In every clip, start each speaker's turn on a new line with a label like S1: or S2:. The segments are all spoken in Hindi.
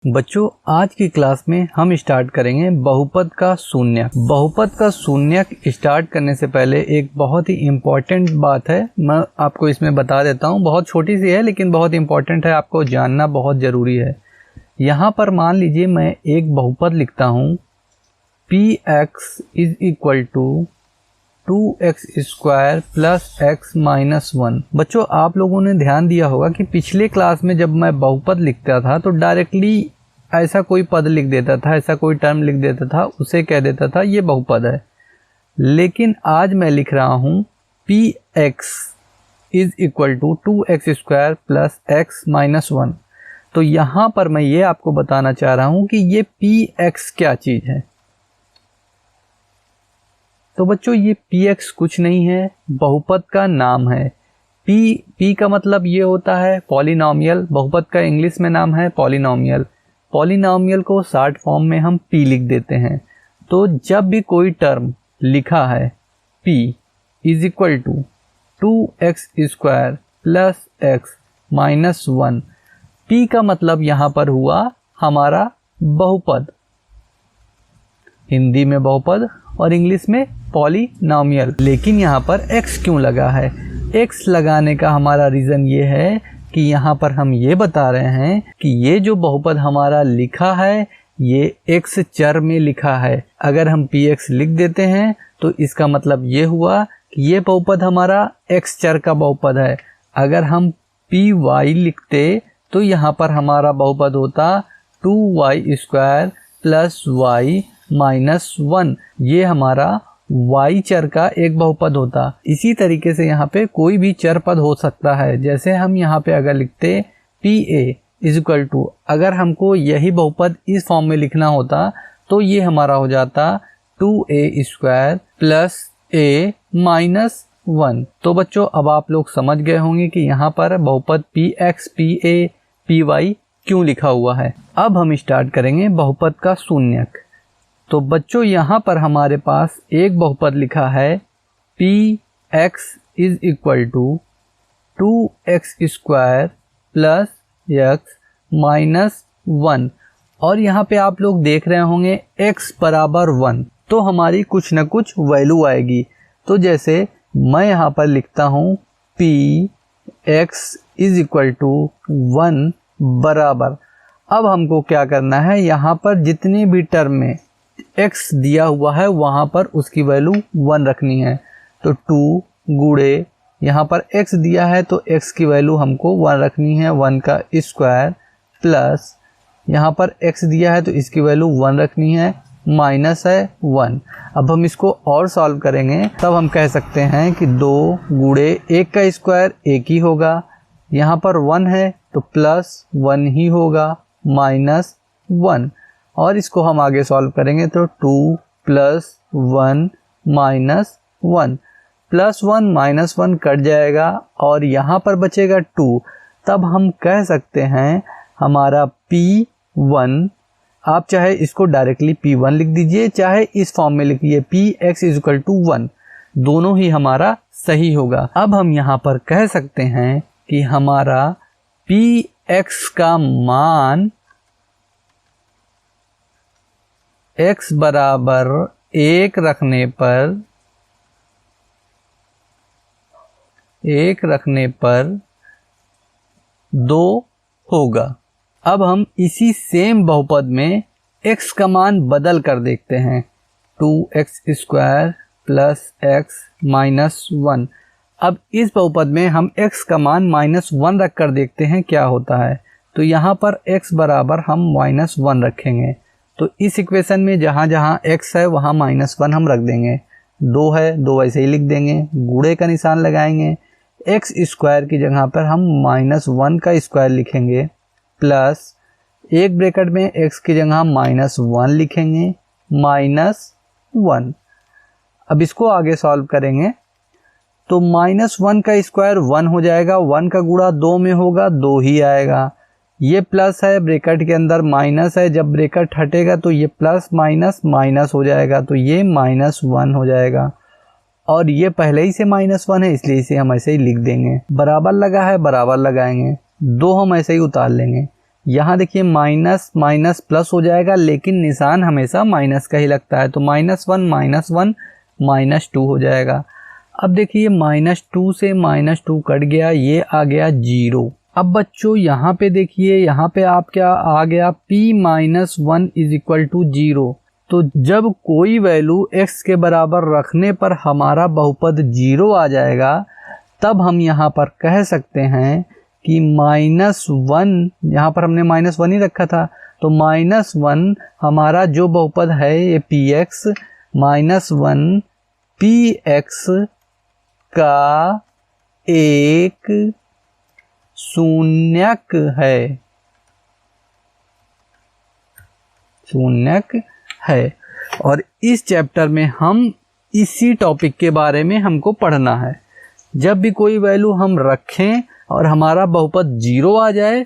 S1: बच्चों, आज की क्लास में हम स्टार्ट करेंगे बहुपद का शून्यक। बहुपद का शून्यक स्टार्ट करने से पहले एक बहुत ही इम्पोर्टेंट बात है, मैं आपको इसमें बता देता हूँ। बहुत छोटी सी है लेकिन बहुत इम्पोर्टेंट है, आपको जानना बहुत ज़रूरी है। यहाँ पर मान लीजिए मैं एक बहुपद लिखता हूँ, px is equal to 2x square plus x minus 1। बच्चों, आप लोगों ने ध्यान दिया होगा कि पिछले क्लास में जब मैं बहुपद लिखता था तो डायरेक्टली ऐसा कोई पद लिख देता था, ऐसा कोई टर्म लिख देता था, उसे कह देता था ये बहुपद है। लेकिन आज मैं लिख रहा हूँ px is equal to 2x square plus x minus 1। तो यहाँ पर मैं ये आपको बताना चाह रहा हूँ कि ये px क्या चीज़ है। तो बच्चों, ये px कुछ नहीं है, बहुपद का नाम है। p का मतलब ये होता है पॉलिनॉमियल। बहुपद का इंग्लिश में नाम है पॉलिनॉमियल। पॉलिनॉमियल को शॉर्ट फॉर्म में हम p लिख देते हैं। तो जब भी कोई टर्म लिखा है p is equal to 2x square plus x minus 1, p का मतलब यहाँ पर हुआ हमारा बहुपद, हिंदी में बहुपद और इंग्लिश में पॉलिनॉमियल। लेकिन यहाँ पर x क्यों लगा है? x लगाने का हमारा रीज़न ये है कि यहाँ पर हम ये बता रहे हैं कि ये जो बहुपद हमारा लिखा है ये x चर में लिखा है। अगर हम px लिख देते हैं तो इसका मतलब ये हुआ कि ये बहुपद हमारा x चर का बहुपद है। अगर हम py लिखते तो यहाँ पर हमारा बहुपद होता 2y square plus y minus 1। ये हमारा y चर का एक बहुपद होता। इसी तरीके से यहाँ पे कोई भी चर पद हो सकता है। जैसे हम यहाँ पे अगर लिखते pa इज इक्वल टू, अगर हमको यही बहुपद इस फॉर्म में लिखना होता तो ये हमारा हो जाता 2a square plus a minus 1। तो बच्चों, अब आप लोग समझ गए होंगे कि यहाँ पर बहुपद px, pa, py क्यों लिखा हुआ है। अब हम स्टार्ट करेंगे बहुपद का शून्यक। तो बच्चों, यहाँ पर हमारे पास एक बहुपद लिखा है px is equal to 2x square plus x minus 1। और यहाँ पे आप लोग देख रहे होंगे x बराबर 1, तो हमारी कुछ न कुछ वैल्यू आएगी। तो जैसे मैं यहाँ पर लिखता हूँ px इज इक्वल टू 1 बराबर। अब हमको क्या करना है, यहाँ पर जितने भी टर्म में x दिया हुआ है वहाँ पर उसकी वैल्यू 1 रखनी है। तो 2 गुणे यहाँ पर x दिया है तो x की वैल्यू हमको 1 रखनी है, 1 का स्क्वायर प्लस यहाँ पर x दिया है तो इसकी वैल्यू 1 रखनी है, माइनस है 1। अब हम इसको और सॉल्व करेंगे तब हम कह सकते हैं कि 2 गुणे 1 का स्क्वायर 1 ही होगा, यहाँ पर 1 है तो प्लस 1 ही होगा, माइनस 1। और इसको हम आगे सॉल्व करेंगे तो 2 plus 1 minus 1, plus 1 minus 1 cut जाएगा और यहाँ पर बचेगा 2। तब हम कह सकते हैं हमारा P1, आप चाहे इसको डायरेक्टली P1 लिख दीजिए, चाहे इस फॉर्म में लिखिए px इज इक्वल टू 1, दोनों ही हमारा सही होगा। अब हम यहाँ पर कह सकते हैं कि हमारा px का मान x बराबर 1 रखने पर 2 होगा। अब हम इसी सेम बहुपद में x का मान बदल कर देखते हैं, 2x square plus x minus 1। अब इस बहुपद में हम x का मान माइनस 1 रख कर देखते हैं क्या होता है। तो यहाँ पर x बराबर हम माइनस 1 रखेंगे। तो इस इक्वेशन में जहाँ जहाँ x है वहाँ माइनस 1 हम रख देंगे, 2 है 2 वैसे ही लिख देंगे, गुणे का निशान लगाएंगे, x स्क्वायर की जगह पर हम माइनस 1 का स्क्वायर लिखेंगे, प्लस एक ब्रैकेट में x की जगह माइनस 1 लिखेंगे, माइनस 1। अब इसको आगे सॉल्व करेंगे तो माइनस 1 का स्क्वायर 1 हो जाएगा, 1 का गुणा 2 में होगा 2 ही आएगा। ये प्लस है, ब्रैकेट के अंदर माइनस है, जब ब्रैकेट हटेगा तो ये प्लस माइनस माइनस हो जाएगा, तो ये माइनस 1 हो जाएगा। और ये पहले ही से माइनस 1 है इसलिए इसे हम ऐसे ही लिख देंगे। बराबर लगा है, बराबर लगाएंगे, 2 हम ऐसे ही उतार लेंगे। यहाँ देखिए माइनस माइनस प्लस हो जाएगा, लेकिन निशान हमेशा माइनस का ही लगता है, तो -1 -2 हो जाएगा। अब देखिए -2 से -2 कट गया, ये आ गया 0। अब बच्चों यहाँ पे देखिए, यहाँ पे आप क्या आ गया, p-1 = 0। तो जब कोई वैल्यू x के बराबर रखने पर हमारा बहुपद 0 आ जाएगा, तब हम यहाँ पर कह सकते हैं कि -1, यहाँ पर हमने -1 ही रखा था, तो -1 हमारा जो बहुपद है ये px, -1 px का एक शून्यक है, शून्यक है। और इस चैप्टर में हम इसी टॉपिक के बारे में हमको पढ़ना है। जब भी कोई वैल्यू हम रखें और हमारा बहुपद 0 आ जाए,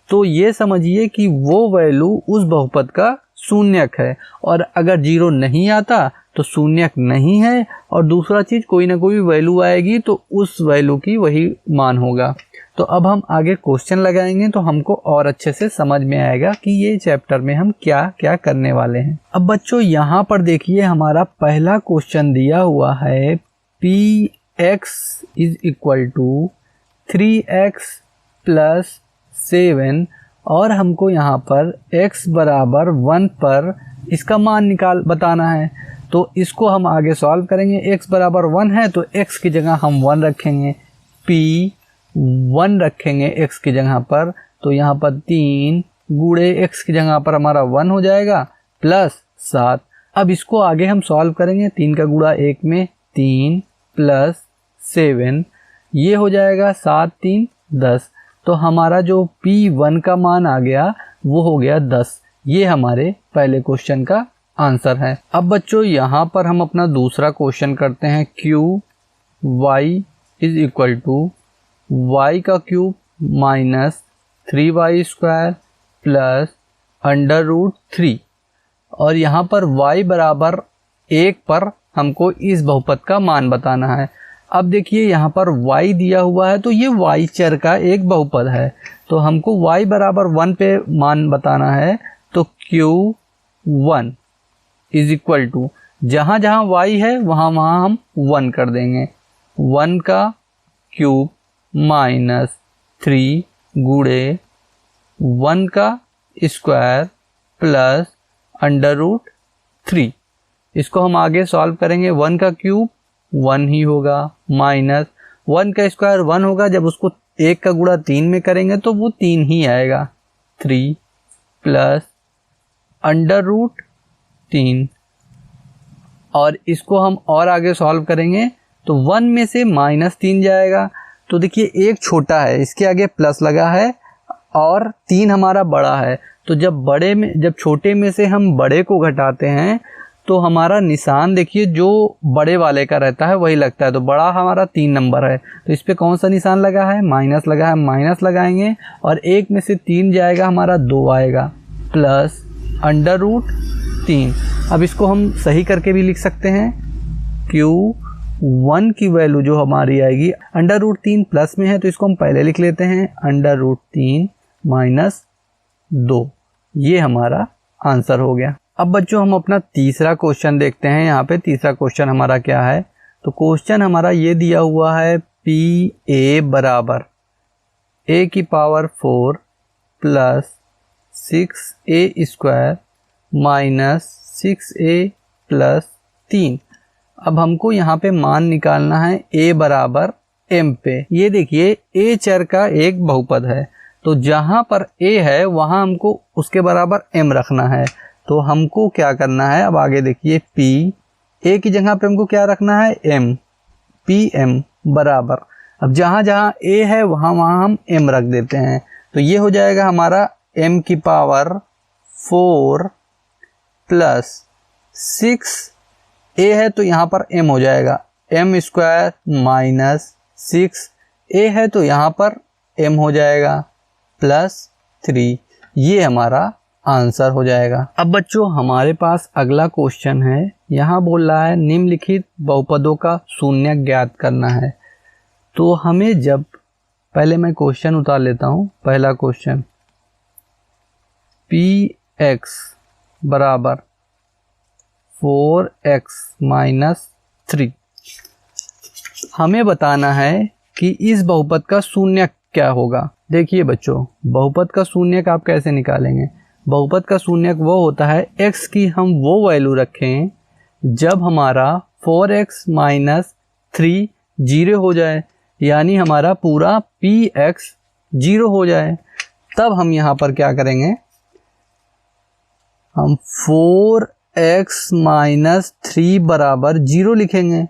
S1: तो ये समझिए कि वो वैल्यू उस बहुपद का शून्यक है, और अगर 0 नहीं आता तो शून्यक नहीं है, और दूसरा चीज़ कोई ना कोई वैल्यू आएगी तो उस वैल्यू की वही मान होगा। तो अब हम आगे क्वेश्चन लगाएंगे तो हमको और अच्छे से समझ में आएगा कि ये चैप्टर में हम क्या क्या करने वाले हैं। अब बच्चों यहाँ पर देखिए, हमारा पहला क्वेश्चन दिया हुआ है px = 3x + 7, और हमको यहाँ पर x बराबर 1 पर इसका मान बताना है। तो इसको हम आगे सॉल्व करेंगे। x बराबर 1 है तो x की जगह हम 1 रखेंगे, p1 रखेंगे x की जगह पर, तो यहाँ पर 3 गुणे x की जगह पर हमारा 1 हो जाएगा प्लस 7। अब इसको आगे हम सॉल्व करेंगे, 3 का गुणा 1 में 3 प्लस 7, ये हो जाएगा 7 3 10। तो हमारा जो p1 का मान आ गया वो हो गया 10। ये हमारे पहले क्वेश्चन का आंसर है। अब बच्चों यहाँ पर हम अपना दूसरा क्वेश्चन करते हैं। qy = y का क्यूब -3y² प्लस √3, और यहाँ पर y बराबर 1 पर हमको इस बहुपद का मान बताना है। अब देखिए यहाँ पर y दिया हुआ है, तो ये y चर का एक बहुपद है, तो हमको y बराबर 1 पे मान बताना है। तो q1 = जहाँ जहाँ y है वहाँ वहाँ हम 1 कर देंगे, 1 का क्यूब -3 गुणे 1 का स्क्वायर प्लस √3। इसको हम आगे सॉल्व करेंगे। 1 का क्यूब 1 ही होगा, माइनस 1 का स्क्वायर 1 होगा, जब उसको 1 का गुणा 3 में करेंगे तो वो 3 ही आएगा, 3 प्लस √3। और इसको हम और आगे सॉल्व करेंगे तो 1 में से -3 जाएगा, तो देखिए एक छोटा है, इसके आगे प्लस लगा है, और 3 हमारा बड़ा है। तो जब छोटे में से हम बड़े को घटाते हैं तो हमारा निशान देखिए जो बड़े वाले का रहता है वही लगता है। तो बड़ा हमारा 3 नंबर है, तो इस पे कौन सा निशान लगा है, माइनस लगा है, माइनस लगाएंगे, और 1 में से 3 जाएगा, हमारा 2 आएगा, प्लस √3। अब इसको हम सही करके भी लिख सकते हैं। Q1 की वैल्यू जो हमारी आएगी, √3 प्लस में है तो इसको हम पहले लिख लेते हैं, √3 - 2। ये हमारा आंसर हो गया। अब बच्चों हम अपना तीसरा क्वेश्चन देखते हैं। यहाँ पे तीसरा क्वेश्चन हमारा क्या है, तो क्वेश्चन हमारा ये दिया हुआ है PA बराबर A⁴ plus 6A² -6A plus 3। अब हमको यहाँ पे मान निकालना है A बराबर M पे। ये देखिए A चर का एक बहुपद है, तो जहाँ पर A है वहाँ हमको उसके बराबर M रखना है। तो हमको क्या करना है, अब आगे देखिए P, A की जगह पे हमको क्या रखना है, M, PM बराबर, अब जहाँ जहाँ A है वहाँ वहाँ हम M रख देते हैं। तो ये हो जाएगा हमारा M⁴ प्लस 6 A है तो यहाँ पर M हो जाएगा, M² -6 A है तो यहाँ पर M हो जाएगा प्लस 3। ये हमारा आंसर हो जाएगा। अब बच्चों हमारे पास अगला क्वेश्चन है। यहाँ बोल रहा है निम्नलिखित बहुपदों का शून्यक ज्ञात करना है। तो हमें पहले मैं क्वेश्चन उतार लेता हूँ। पहला क्वेश्चन, px बराबर 4x माइनस 3। हमें बताना है कि इस बहुपद का शून्यक क्या होगा। देखिए बच्चों, बहुपद का शून्यक आप कैसे निकालेंगे। बहुपद का शून्यक वो होता है x की हम वो वैल्यू रखें जब हमारा 4x माइनस 3 जीरो हो जाए, यानी हमारा पूरा px जीरो हो जाए। तब हम यहाँ पर क्या करेंगे, हम 4x माइनस 3 बराबर 0 लिखेंगे।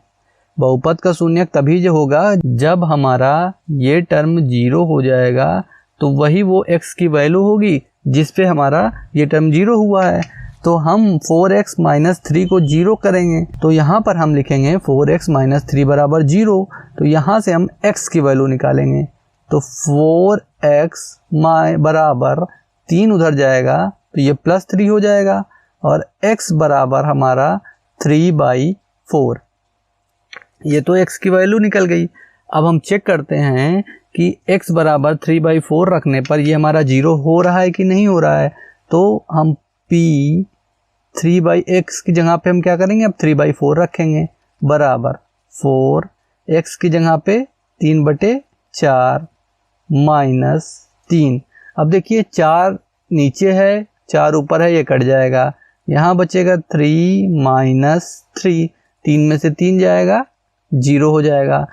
S1: बहुपद का शून्यक तभी जो होगा जब हमारा ये टर्म 0 हो जाएगा, तो वही वो x की वैल्यू होगी जिस पे हमारा ये टर्म 0 हुआ है। तो हम 4x माइनस 3 को 0 करेंगे, तो यहाँ पर हम लिखेंगे 4x माइनस 3 बराबर 0। तो यहाँ से हम x की वैल्यू निकालेंगे, तो 4x बराबर 3 उधर जाएगा तो ये प्लस 3 हो जाएगा, और x बराबर हमारा 3/4। ये तो x की वैल्यू निकल गई। अब हम चेक करते हैं कि x बराबर 3/4 रखने पर ये हमारा 0 हो रहा है कि नहीं हो रहा है। तो हम p 3/x की जगह पे हम क्या करेंगे, अब 3/4 रखेंगे बराबर 4, x की जगह पे 3/4 माइनस 3। अब देखिए 4 नीचे है, 4 ऊपर है, ये कट जाएगा। यहाँ बचेगा 3 माइनस 3, 3 में से 3 जाएगा, 0 हो जाएगा।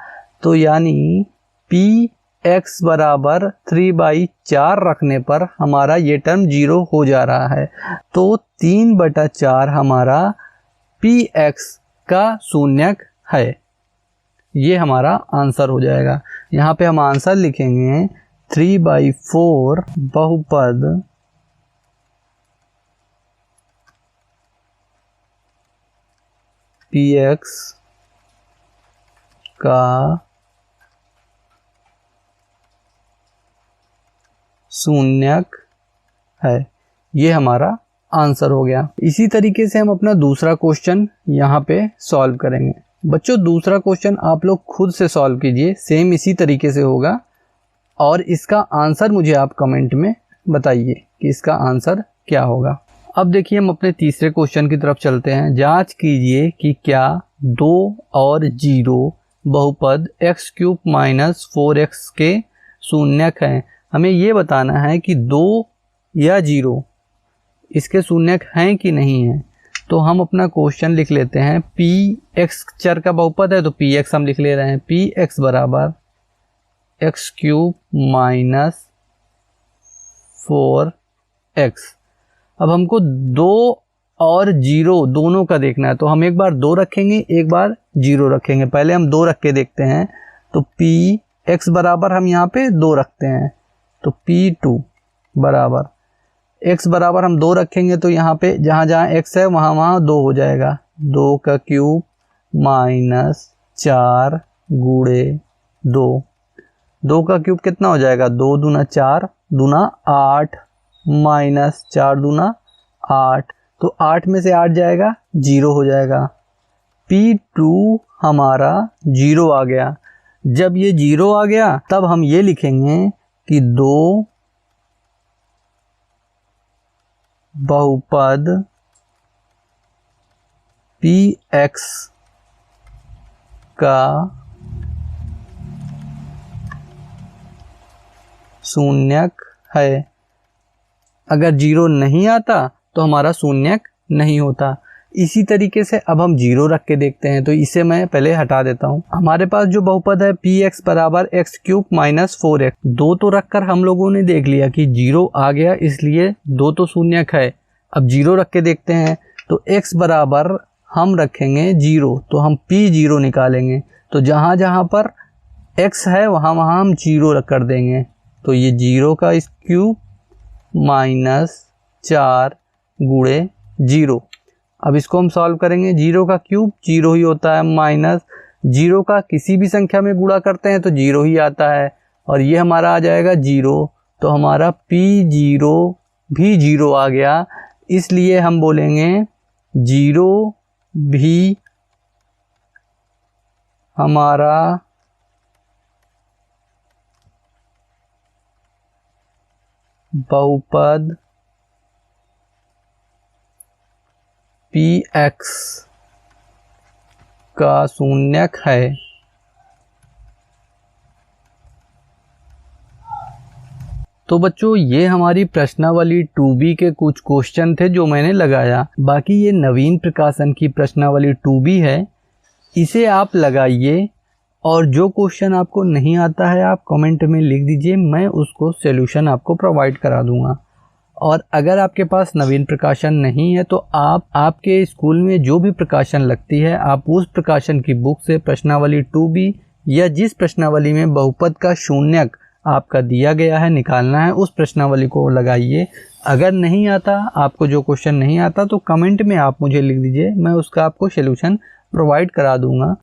S1: तो यानी px बराबर 3/4 रखने पर हमारा ये टर्म 0 हो जा रहा है। तो 3/4 हमारा px का शून्यक है। ये हमारा आंसर हो जाएगा। यहाँ पे हम आंसर लिखेंगे 3/4 बहुपद px का शून्यक है। ये हमारा आंसर हो गया। इसी तरीके से हम अपना दूसरा क्वेश्चन यहाँ पे सॉल्व करेंगे। बच्चों, दूसरा क्वेश्चन आप लोग खुद से सॉल्व कीजिए, सेम इसी तरीके से होगा, और इसका आंसर मुझे आप कमेंट में बताइए कि इसका आंसर क्या होगा। अब देखिए, हम अपने तीसरे क्वेश्चन की तरफ चलते हैं। जांच कीजिए कि क्या 2 और 0 बहुपद x³ माइनस 4x के शून्यक हैं। हमें ये बताना है कि 2 या 0 इसके शून्यक हैं कि नहीं हैं। तो हम अपना क्वेश्चन लिख लेते हैं। px चर का बहुपद है तो px हम लिख ले रहे हैं। px बराबर x³ माइनस 4x। अब हमको 2 और 0 दोनों का देखना है, तो हम एक बार 2 रखेंगे, एक बार 0 रखेंगे। पहले हम 2 रख के देखते हैं। तो px बराबर हम यहाँ पे 2 रखते हैं, तो p2 बराबर x बराबर हम 2 रखेंगे, तो यहाँ पे जहाँ जहाँ x है वहाँ वहाँ 2 हो जाएगा। 2 का क्यूब माइनस 4 गुणे 2। 2 का क्यूब कितना हो जाएगा, 2 दूना 4 दूना 8 माइनस 4 दूना 8। तो 8 में से 8 जाएगा, 0 हो जाएगा। p2 हमारा 0 आ गया। जब ये 0 आ गया तब हम ये लिखेंगे कि 2 बहुपद px का शून्यक है। अगर 0 नहीं आता तो हमारा शून्यक नहीं होता। इसी तरीके से अब हम 0 रख के देखते हैं, तो इसे मैं पहले हटा देता हूँ। हमारे पास जो बहुपद है px बराबर x³ माइनस 4x, 2 तो रखकर हम लोगों ने देख लिया कि 0 आ गया, इसलिए 2 तो शून्यक है। अब 0 रख के देखते हैं, तो x बराबर हम रखेंगे 0, तो हम p0 निकालेंगे। तो जहाँ जहाँ पर x है वहाँ वहाँ हम 0 कर देंगे। तो ये 0 का क्यूब माइनस 4 गुणे 0। अब इसको हम सॉल्व करेंगे। 0 का क्यूब 0 ही होता है, माइनस 0 का किसी भी संख्या में गुणा करते हैं तो 0 ही आता है, और ये हमारा आ जाएगा 0। तो हमारा p0 भी 0 आ गया, इसलिए हम बोलेंगे 0 भी हमारा बहुपद px का शून्यक है तो बच्चों ये हमारी प्रश्नावली 2B के कुछ क्वेश्चन थे जो मैंने लगाया। बाकी ये नवीन प्रकाशन की प्रश्नावली 2B है, इसे आप लगाइए और जो क्वेश्चन आपको नहीं आता है आप कमेंट में लिख दीजिए, मैं उसको सॉल्यूशन आपको प्रोवाइड करा दूंगा। और अगर आपके पास नवीन प्रकाशन नहीं है तो आप आपके स्कूल में जो भी प्रकाशन लगती है आप उस प्रकाशन की बुक से प्रश्नावली 2B या जिस प्रश्नावली में बहुपद का शून्यक आपका दिया गया है निकालना है उस प्रश्नावली को लगाइए। अगर नहीं आता, आपको जो क्वेश्चन नहीं आता तो कमेंट में आप मुझे लिख दीजिए, मैं उसका आपको सॉल्यूशन प्रोवाइड करा दूंगा।